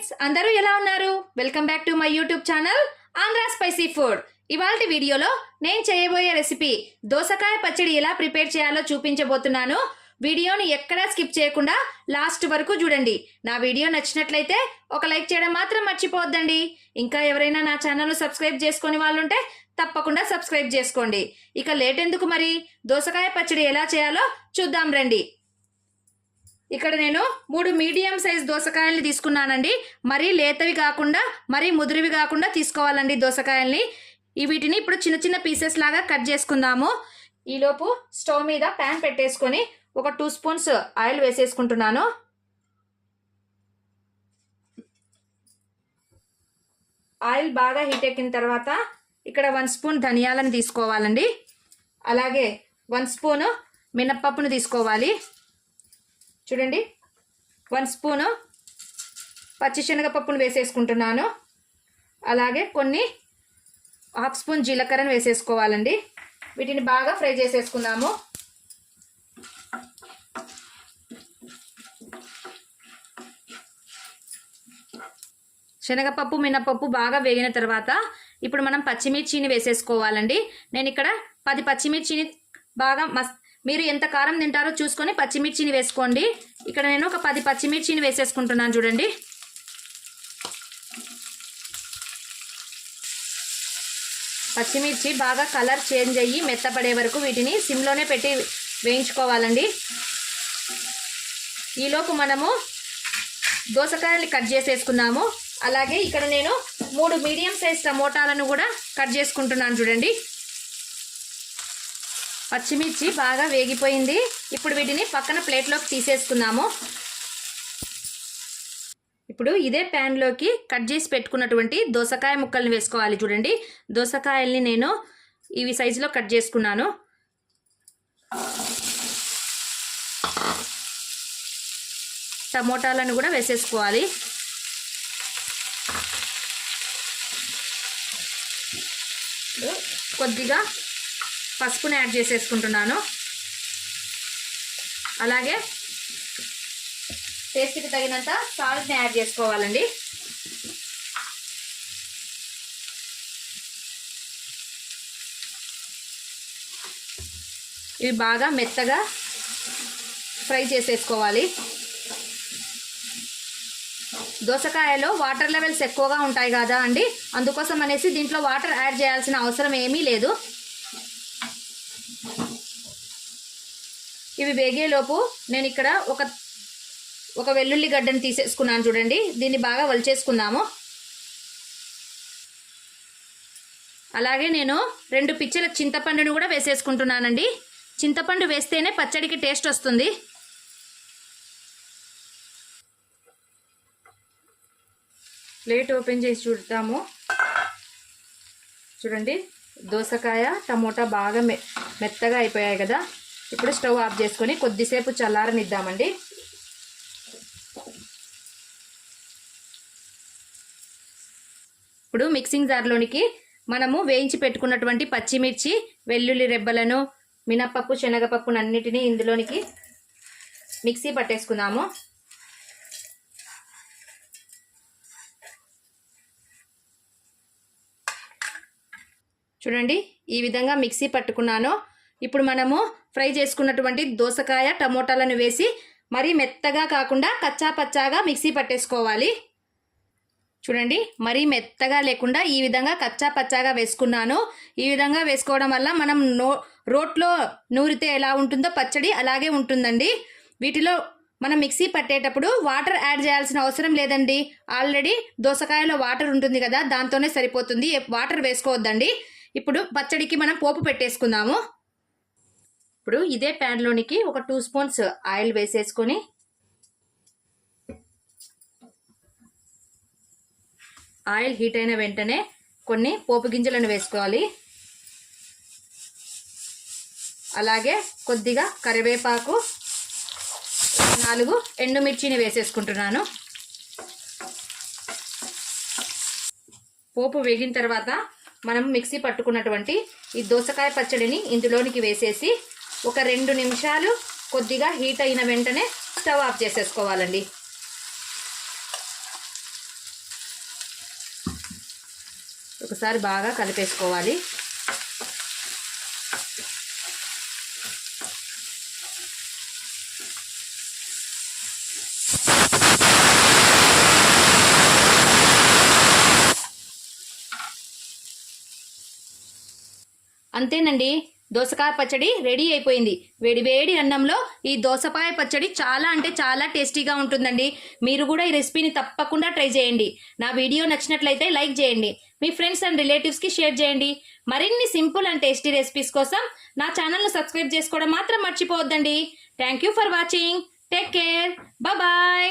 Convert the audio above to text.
Friends, అందరూ ఎలా ఉన్నారు? Welcome back to my YouTube channel Andhra spicy food. ఇవాల్టి వీడియోలో నేను చేయబోయే రెసిపీ దోసకాయ పచ్చడి ఎలా ప్రిపేర్ చేయాలో చూపించబోతున్నాను. వీడియోని ఎక్కడా స్కిప్ చేయకుండా లాస్ట్ వరకు చూడండి. నా వీడియో నచ్చినట్లయితే ఒక లైక్ చేయడం మాత్రం మర్చిపోవద్దండి. ఇంకా ఎవరైనా నా ఛానల్ సబ్స్క్రైబ్ చేసుకుని వాళ్ళు ఉంటే తప్పకుండా సబ్స్క్రైబ్ చేసుకోండి. ఇక లేట్ ఎందుకు, మరి దోసకాయ పచ్చడి ఎలా చేయాలో చూద్దాం రండి. ఇక్కడ నేను 3 మీడియం సైజ్ దోసకాయల్ని తీసుకున్నానండి. మరీ లేతవి కాకుండా మరీ ముదురువి కాకుండా తీసుకోవాలండి దోసకాయల్ని. వీటిని ఇప్పుడు చిన్న చిన్న పీసెస్ లాగా కట్ చేసుకుందాము. ఈలోపు స్టవ్ మీద ప్యాన్ పెట్టేసుకొని ఒక 2 స్పూన్స్ ఆయిల్ వేసేసుకుంటున్నాను. ఆయిల్ బాగా హీట్ ఎక్కిన తర్వాత ఇక్కడ 1 స్పూన్ ధనియాలను తీసుకోవాలండి. అలాగే 1 స్పూను మినప్పప్పును తీసుకోవాలి. చూడండి, 1 స్పూను పచ్చిశనగపప్పును వేసేసుకుంటున్నాను. అలాగే కొన్ని 1/2 స్పూన్ జీలకర్రను వేసేసుకోవాలండి. వీటిని బాగా ఫ్రై చేసేసుకుందాము. శనగపప్పు మినపప్పు బాగా వేగిన తర్వాత ఇప్పుడు మనం పచ్చిమిర్చిని వేసేసుకోవాలండి. నేను ఇక్కడ 10 పచ్చిమిర్చిని బాగా మీరు ఎంత కారం తింటారో చూసుకొని పచ్చిమిర్చిని వేసుకోండి. ఇక్కడ నేను ఒక 10 పచ్చిమిర్చిని వేసేసుకుంటున్నాను. చూడండి, పచ్చిమిర్చి బాగా కలర్ చేంజ్ అయ్యి మెత్తపడే వరకు వీటిని సిమ్లోనే పెట్టి వేయించుకోవాలండి. ఈలోపు మనము దోసకాయల్ని కట్ చేసేసుకున్నాము. అలాగే ఇక్కడ నేను 3 మీడియం సైజ్ టమోటాలను కూడా కట్ చేసుకుంటున్నాను. చూడండి, పచ్చిమిర్చి బాగా వేగిపోయింది. ఇప్పుడు వీటిని పక్కన ప్లేట్లోకి తీసేసుకున్నాము. ఇప్పుడు ఇదే ప్యాన్లోకి కట్ చేసి పెట్టుకున్నటువంటి దోసకాయ ముక్కల్ని వేసుకోవాలి. చూడండి, దోసకాయల్ని నేను ఇవి సైజులో కట్ చేసుకున్నాను. టమోటాలను కూడా వేసేసుకోవాలి. కొద్దిగా పసుపుని యాడ్ చేసేసుకుంటున్నాను. అలాగే టేస్ట్కి తగినంత సాల్ట్ని యాడ్ చేసుకోవాలండి. ఇవి బాగా మెత్తగా ఫ్రై చేసేసుకోవాలి. దోసకాయలో వాటర్ లెవెల్స్ ఎక్కువగా ఉంటాయి కదా అండి, అందుకోసం అనేసి దీంట్లో వాటర్ యాడ్ చేయాల్సిన అవసరం ఏమీ లేదు. ఇవి వేగేలోపు నేను ఇక్కడ ఒక వెల్లుల్లి గడ్డను తీసేసుకున్నాను. చూడండి, దీన్ని బాగా వలిచేసుకుందాము. అలాగే నేను 2 పిచ్చల చింతపండును కూడా వేసేసుకుంటున్నానండి. చింతపండు వేస్తేనే పచ్చడికి టేస్ట్ వస్తుంది. ప్లేట్ ఓపెన్ చేసి చూద్దాము. చూడండి, దోసకాయ టమోటా బాగా మెత్తగా అయిపోయాయి కదా. ఇప్పుడు స్టవ్ ఆఫ్ చేసుకొని కొద్దిసేపు చల్లారనిద్దామండి. ఇప్పుడు మిక్సింగ్ జార్లోనికి మనము వేయించి పెట్టుకున్నటువంటి పచ్చిమిర్చి, వెల్లుల్లి రెబ్బలను, మినప్పప్పు, శనగపప్పును అన్నిటినీ ఇందులోనికి మిక్సీ పట్టేసుకుందాము. చూడండి, ఈ విధంగా మిక్సీ పట్టుకున్నాను. ఇప్పుడు మనము ఫ్రై చేసుకున్నటువంటి దోసకాయ టమోటాలను వేసి మరీ మెత్తగా కాకుండా కచ్చా పచ్చాగా మిక్సీ పట్టేసుకోవాలి. చూడండి, మరీ మెత్తగా లేకుండా ఈ విధంగా కచ్చా పచ్చాగా వేసుకున్నాను. ఈ విధంగా వేసుకోవడం వల్ల మనం రోట్లో నూరితే ఎలా ఉంటుందో పచ్చడి అలాగే ఉంటుందండి. వీటిలో మనం మిక్సీ పట్టేటప్పుడు వాటర్ యాడ్ చేయాల్సిన అవసరం లేదండి. ఆల్రెడీ దోసకాయలో వాటర్ ఉంటుంది కదా, దాంతోనే సరిపోతుంది. వాటర్ వేసుకోవద్దండి. ఇప్పుడు పచ్చడికి మనం పోపు పెట్టేసుకుందాము. ఇప్పుడు ఇదే ప్యాన్లోనికి ఒక 2 స్పూన్స్ ఆయిల్ వేసేసుకొని ఆయిల్ హీట్ అయిన వెంటనే కొన్ని పోపు గింజలను వేసుకోవాలి. అలాగే కొద్దిగా కరివేపాకు, 4 ఎండుమిర్చిని వేసేసుకుంటున్నాను. పోపు వేగిన తర్వాత మనం మిక్సీ పట్టుకున్నటువంటి ఈ దోసకాయ పచ్చడిని ఇందులోనికి వేసేసి ఒక 2 నిమిషాలు కొద్దిగా హీట్ అయిన వెంటనే స్టవ్ ఆఫ్ చేసేసుకోవాలండి. ఒకసారి బాగా కలిపేసుకోవాలి. అంతేనండి, దోసకాయ పచ్చడి రెడీ అయిపోయింది. వేడి అన్నంలో ఈ దోసకాయ పచ్చడి చాలా అంటే చాలా టేస్టీగా ఉంటుందండి. మీరు కూడా ఈ రెసిపీని తప్పకుండా ట్రై చేయండి. నా వీడియో నచ్చినట్లయితే లైక్ చేయండి, మీ ఫ్రెండ్స్ అండ్ రిలేటివ్స్కి షేర్ చేయండి. మరిన్ని సింపుల్ అండ్ టేస్టీ రెసిపీస్ కోసం నా ఛానల్ను సబ్స్క్రైబ్ చేసుకోవడం మాత్రం మర్చిపోవద్దండి. Thank you for watching. Take care. Bye.